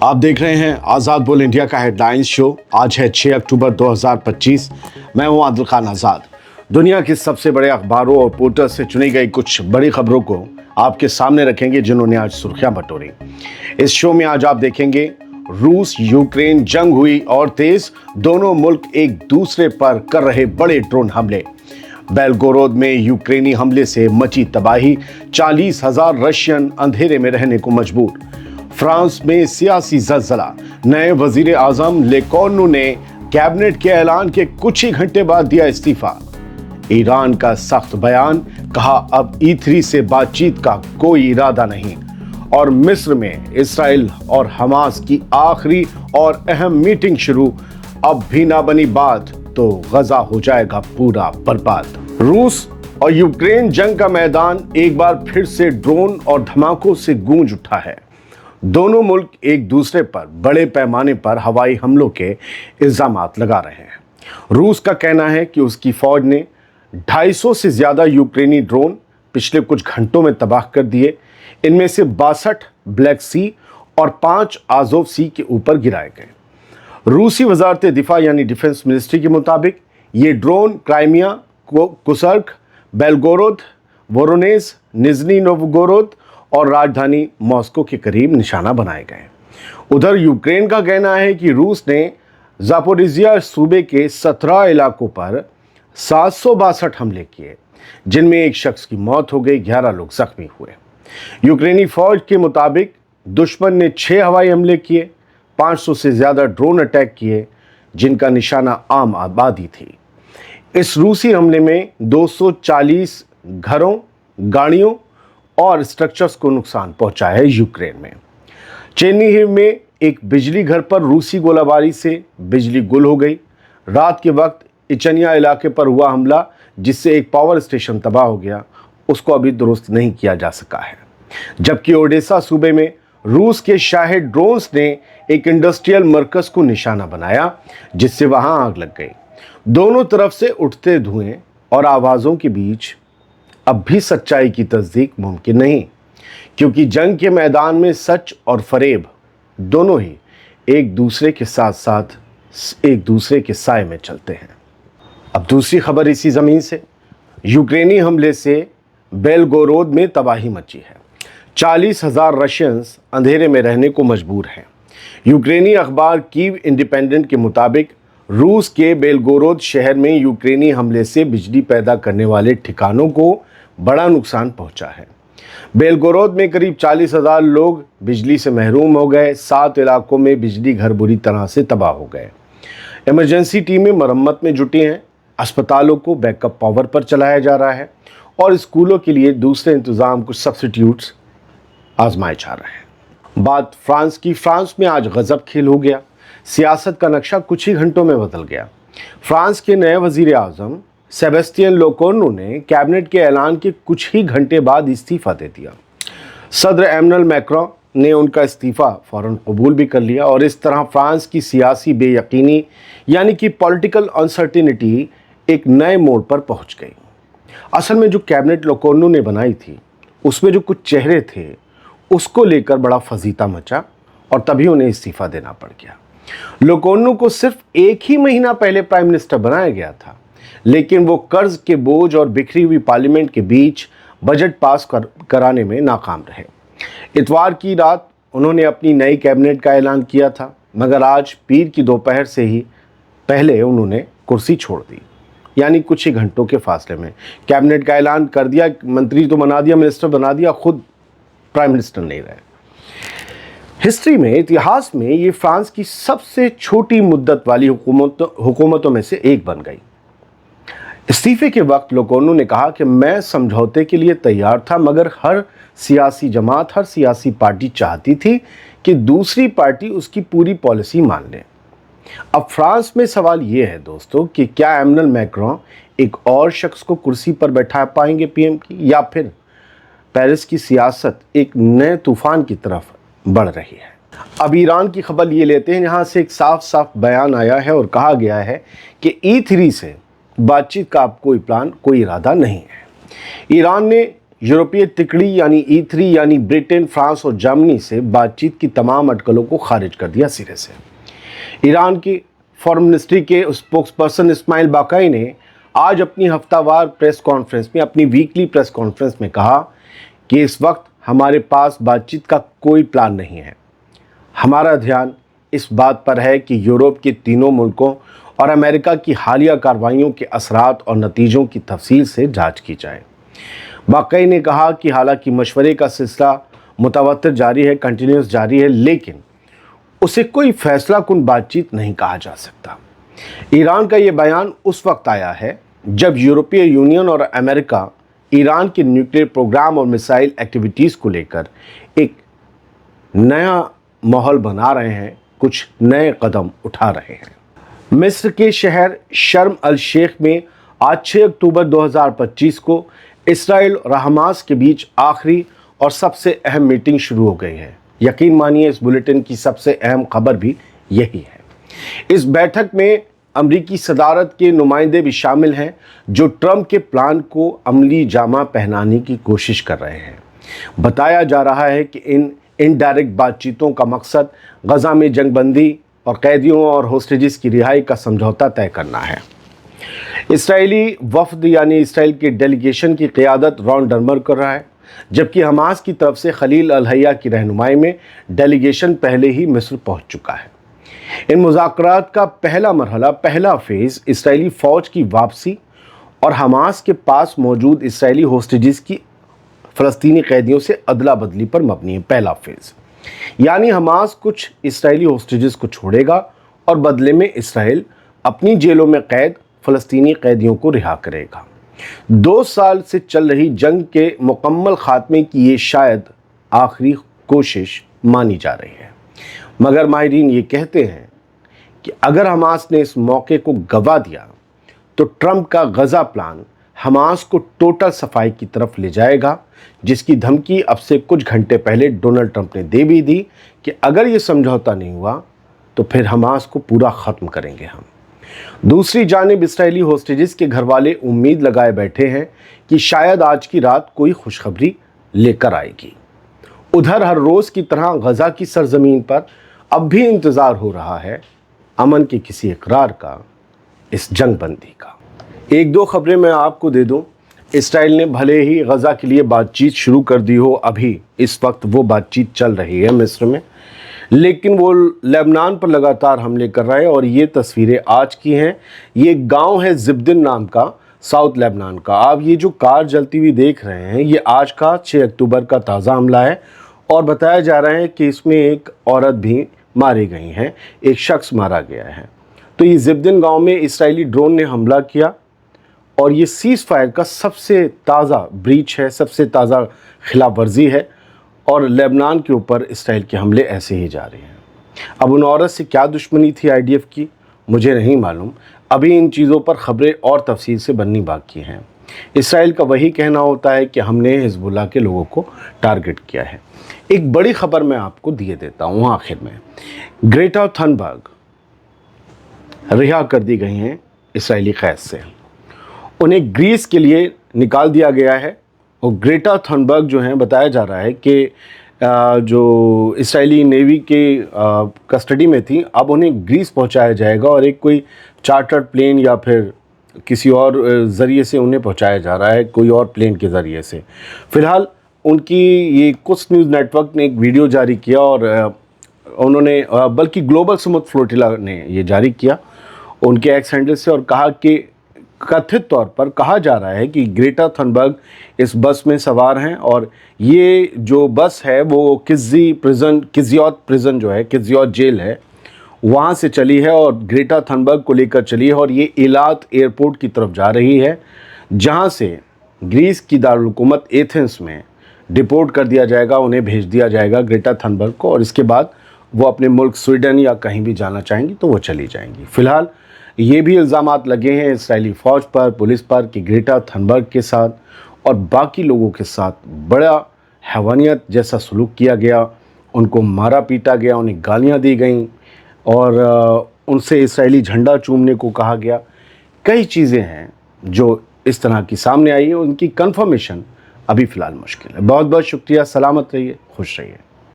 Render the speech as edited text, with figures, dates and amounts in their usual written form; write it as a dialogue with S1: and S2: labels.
S1: आप देख रहे हैं आज़ाद बोल इंडिया का हेडलाइंस शो। आज है 6 अक्टूबर 2025। मैं हूं आदिल खान आज़ाद। दुनिया के सबसे बड़े अखबारों और पोर्टल से चुनी गई कुछ बड़ी खबरों को आपके सामने रखेंगे जिन्होंने आज सुर्खियां बटोरी। इस शो में आज आप देखेंगे रूस यूक्रेन जंग हुई और तेज, दोनों मुल्क एक दूसरे पर कर रहे बड़े ड्रोन हमले। बेलगोरोद में यूक्रेनी हमले से मची तबाही, 40,000 रशियन अंधेरे में रहने को मजबूर। फ्रांस में सियासी जलजला, नए वजीर आजम लेकोर्नु ने कैबिनेट के ऐलान के कुछ ही घंटे बाद दिया इस्तीफा। ईरान का सख्त बयान, कहा अब E3 से बातचीत का कोई इरादा नहीं। और मिस्र में इसराइल और हमास की आखिरी और अहम मीटिंग शुरू, अब भी ना बनी बात तो गजा हो जाएगा पूरा बर्बाद। रूस और यूक्रेन जंग का मैदान एक बार फिर से ड्रोन और धमाकों से गूंज उठा है। दोनों मुल्क एक दूसरे पर बड़े पैमाने पर हवाई हमलों के इल्जामात लगा रहे हैं। रूस का कहना है कि उसकी फौज ने 250 से ज्यादा यूक्रेनी ड्रोन पिछले कुछ घंटों में तबाह कर दिए। इनमें से 62 ब्लैक सी और 5 आज़ोव सी के ऊपर गिराए गए। रूसी वजारत दिफा यानी डिफेंस मिनिस्ट्री के मुताबिक ये drone Crimea, Kursk, Belgorod, Voronezh, Nizhny Novgorod और राजधानी मॉस्को के करीब निशाना बनाए गए। उधर यूक्रेन का कहना है कि रूस ने ज़ापोरिजिया सूबे के 17 इलाकों पर 762 हमले किए, जिनमें एक शख्स की मौत हो गई, 11 लोग जख्मी हुए। यूक्रेनी फौज के मुताबिक दुश्मन ने 6 हवाई हमले किए, 500 से ज़्यादा ड्रोन अटैक किए, जिनका निशाना आम आबादी थी। इस रूसी हमले में 240 घरों, गाड़ियों और स्ट्रक्चर्स को नुकसान पहुंचा है। यूक्रेन में चेर्निहिव में एक बिजली घर पर रूसी गोलाबारी से बिजली गुल हो गई। रात के वक्त इचनिया इलाके पर हुआ हमला, जिससे एक पावर स्टेशन तबाह हो गया, उसको अभी दुरुस्त नहीं किया जा सका है। जबकि ओडेसा सूबे में रूस के शाही ड्रोन्स ने एक इंडस्ट्रियल मरकज को निशाना बनाया, जिससे वहां आग लग गई। दोनों तरफ से उठते धुएं और आवाज़ों के बीच अब भी सच्चाई की तस्दीक मुमकिन नहीं, क्योंकि जंग के मैदान में सच और फरेब दोनों ही एक दूसरे के साथ साथ एक दूसरे के साए में चलते हैं। अब दूसरी खबर इसी ज़मीन से। यूक्रेनी हमले से बेलगोरोद में तबाही मची है। 40,000 रशियंस अंधेरे में रहने को मजबूर हैं। यूक्रेनी अखबार कीव इंडिपेंडेंट के मुताबिक रूस के बेलगोरोद शहर में यूक्रेनी हमले से बिजली पैदा करने वाले ठिकानों को बड़ा नुकसान पहुंचा है। बेलगोरोद में करीब 40,000 लोग बिजली से महरूम हो गए। 7 इलाकों में बिजली घर बुरी तरह से तबाह हो गए। इमरजेंसी टीमें मरम्मत में जुटी हैं। अस्पतालों को बैकअप पावर पर चलाया जा रहा है और स्कूलों के लिए दूसरे इंतज़ाम, कुछ सब्स्टिट्यूट्स आजमाए जा रहे हैं। बात फ्रांस की। फ्रांस में आज गजब खेल हो गया। सियासत का नक्शा कुछ ही घंटों में बदल गया। फ्रांस के नए वजीर आज़म सेबेस्टियन लेकोर्नु ने कैबिनेट के ऐलान के कुछ ही घंटे बाद इस्तीफा दे दिया। सदर एमनुएल मैक्रों ने उनका इस्तीफा फौरन कबूल भी कर लिया और इस तरह फ्रांस की सियासी बेयकीनी यानी कि पॉलिटिकल अनसर्टिनिटी एक नए मोड़ पर पहुंच गई। असल में जो कैबिनेट लेकोर्नु ने बनाई थी, उसमें जो कुछ चेहरे थे, उसको लेकर बड़ा फजीता मचा और तभी उन्हें इस्तीफा देना पड़ गया। लेकोर्नु को सिर्फ एक ही महीना पहले प्राइम मिनिस्टर बनाया गया था, लेकिन वो कर्ज के बोझ और बिखरी हुई पार्लियामेंट के बीच बजट पास कराने में नाकाम रहे। इतवार की रात उन्होंने अपनी नई कैबिनेट का ऐलान किया था, मगर आज पीर की दोपहर से ही पहले उन्होंने कुर्सी छोड़ दी, यानी कुछ ही घंटों के फासले में कैबिनेट का ऐलान कर दिया। मंत्री तो बना दिया, मिनिस्टर बना दिया, खुद प्राइम मिनिस्टर नहीं रहे। हिस्ट्री में, इतिहास में ये फ्रांस की सबसे छोटी मुद्दत वाली हुकूमतों में से एक बन गई। इस्तीफे के वक्त लेकोर्नु ने कहा कि मैं समझौते के लिए तैयार था, मगर हर सियासी जमात, हर सियासी पार्टी चाहती थी कि दूसरी पार्टी उसकी पूरी पॉलिसी मान ले। अब फ्रांस में सवाल ये है दोस्तों कि क्या एमनुएल मैक्रों एक और शख्स को कुर्सी पर बैठा पाएंगे पीएम की, या फिर पेरिस की सियासत एक नए तूफान की तरफ बढ़ रही है। अब ईरान की खबर ये लेते हैं, यहाँ से एक साफ साफ बयान आया है और कहा गया है कि E3 से बातचीत का अब कोई प्लान, कोई इरादा नहीं है। ईरान ने यूरोपीय तिकड़ी यानी E3 यानी ब्रिटेन, फ्रांस और जर्मनी से बातचीत की तमाम अटकलों को खारिज कर दिया सिरे से। ईरान की फॉरेन मिनिस्ट्री के स्पोक्स पर्सन इस्माइल बाकाई ने आज अपनी हफ्तावार प्रेस कॉन्फ्रेंस में, अपनी वीकली प्रेस कॉन्फ्रेंस में कहा कि इस वक्त हमारे पास बातचीत का कोई प्लान नहीं है। हमारा ध्यान इस बात पर है कि यूरोप के तीनों मुल्कों और अमेरिका की हालिया कार्रवाइयों के असरात और नतीजों की तफसील से जांच की जाए। बाकाई ने कहा कि हालांकि मशवरे का सिलसिला मुतवत्तर जारी है, कंटिन्यूस जारी है, लेकिन उसे कोई फैसला कुन बातचीत नहीं कहा जा सकता। ईरान का ये बयान उस वक्त आया है जब यूरोपीय यूनियन और अमेरिका ईरान के न्यूक्लियर प्रोग्राम और मिसाइल एक्टिविटीज़ को लेकर एक नया माहौल बना रहे हैं, कुछ नए कदम उठा रहे हैं। मिस्र के शहर शर्म अल शेख में आज 6 अक्टूबर 2025 को इसराइल और हमास के बीच आखिरी और सबसे अहम मीटिंग शुरू हो गई है। यकीन मानिए इस बुलेटिन की सबसे अहम खबर भी यही है। इस बैठक में अमरीकी सदारत के नुमाइंदे भी शामिल हैं जो ट्रंप के प्लान को अमली जामा पहनाने की कोशिश कर रहे हैं। बताया जा रहा है कि इन इनडायरेक्ट बातचीतों का मकसद गजा में जंगबंदी और कैदियों और होस्टेजेस की रिहाई का समझौता तय करना है। इसराइली वफद यानी इसराइल के डेलीगेशन की क़ियादत रॉन डर्मर कर रहा है, जबकि हमास की तरफ से खलील अल हैया की रहनुमाई में डेलीगेशन पहले ही मिस्र पहुंच चुका है। इन मुज़ाकरात का पहला मरहला, पहला फेज़ इसराइली फ़ौज की वापसी और हमास के पास मौजूद इसराइली होस्टेजेस की फ़लस्तीनी कैदियों से अदला बदली पर मबनी है। पहला फेज़ यानी हमास कुछ इसराइली होस्टेजेस को छोड़ेगा और बदले में इसराइल अपनी जेलों में कैद फ़लस्तीनी कैदियों को रिहा करेगा। 2 साल से चल रही जंग के मुकम्मल खात्मे की ये शायद आखिरी कोशिश मानी जा रही है, मगर माहिरीन ये कहते हैं कि अगर हमास ने इस मौके को गंवा दिया तो ट्रंप का गज़ा प्लान हमास को टोटल सफाई की तरफ ले जाएगा, जिसकी धमकी अब से कुछ घंटे पहले डोनाल्ड ट्रंप ने दे भी दी कि अगर ये समझौता नहीं हुआ तो फिर हमास को पूरा ख़त्म करेंगे हम। दूसरी जानिब इसराइली होस्टेजेस के घरवाले उम्मीद लगाए बैठे हैं कि शायद आज की रात कोई खुशखबरी लेकर आएगी। उधर हर रोज़ की तरह गज़ा की सरजमीन पर अब भी इंतज़ार हो रहा है अमन के किसी इकरार का, इस जंग बंदी का। 1-2 खबरें मैं आपको दे दूं। इसराइल ने भले ही गज़ा के लिए बातचीत शुरू कर दी हो, अभी इस वक्त वो बातचीत चल रही है मिस्र में, लेकिन वो लेबनान पर लगातार हमले कर रहा है। और ये तस्वीरें आज की हैं। ये गांव है जिब्दिन नाम का, साउथ लेबनान का। आप ये जो कार जलती हुई देख रहे हैं, ये आज का 6 अक्टूबर का ताज़ा हमला है और बताया जा रहा है कि इसमें एक औरत भी मारी गई हैं, एक शख्स मारा गया है। तो ये जिब्दिन गांव में इसराइली ड्रोन ने हमला किया और ये सीज़ फायर का सबसे ताज़ा ब्रीच है, सबसे ताज़ा खिलाफ वर्जी है और लेबनान के ऊपर इसराइल के हमले ऐसे ही जा रहे हैं। अब उन औरत से क्या दुश्मनी थी IDF की, मुझे नहीं मालूम। अभी इन चीज़ों पर ख़बरें और तफसील से बननी बाकी हैं। इसराइल का वही कहना होता है कि हमने हिज़्बुल्लाह के लोगों को टारगेट किया है। एक बड़ी ख़बर मैं आपको दिए देता हूँ आखिर में। ग्रेटा थनबर्ग रिहा कर दी गई हैं इसराइली कैद से। उन्हें ग्रीस के लिए निकाल दिया गया है और ग्रेटा थनबर्ग जो हैं, बताया जा रहा है कि जो इसराइली नेवी के कस्टडी में थी, अब उन्हें ग्रीस पहुंचाया जाएगा और एक कोई चार्टर्ड प्लेन या फिर किसी और ज़रिए से उन्हें पहुंचाया जा रहा है, कोई और प्लेन के ज़रिए से। फ़िलहाल उनकी ये कुछ न्यूज़ नेटवर्क ने एक वीडियो जारी किया और उन्होंने बल्कि ग्लोबल समुद्र फ्लोटिला ने ये जारी किया उनके एक्स हैंडल से और कहा कि कथित तौर पर कहा जा रहा है कि ग्रेटा थनबर्ग इस बस में सवार हैं और ये जो बस है वो किज़ियोत प्रिजन जो है, किज़ियोत जेल है, वहाँ से चली है और ग्रेटा थनबर्ग को लेकर चली है और ये इलात एयरपोर्ट की तरफ जा रही है, जहाँ से ग्रीस की दारुल हुकूमत एथेंस में डिपोर्ट कर दिया जाएगा, उन्हें भेज दिया जाएगा ग्रेटा थनबर्ग को, और इसके बाद वो अपने मुल्क स्वीडन या कहीं भी जाना चाहेंगी तो वो चली जाएंगी। फ़िलहाल ये भी इल्ज़ामात लगे हैं इसराइली फ़ौज पर, पुलिस पर कि ग्रेटा थनबर्ग के साथ और बाकी लोगों के साथ बड़ा हैवानियत जैसा सलूक किया गया, उनको मारा पीटा गया, उन्हें गालियाँ दी गईं और उनसे इसराइली झंडा चूमने को कहा गया। कई चीज़ें हैं जो इस तरह की सामने आई है, उनकी कंफर्मेशन अभी फ़िलहाल मुश्किल है। बहुत बहुत शुक्रिया, सलामत रहिए, खुश रहिए।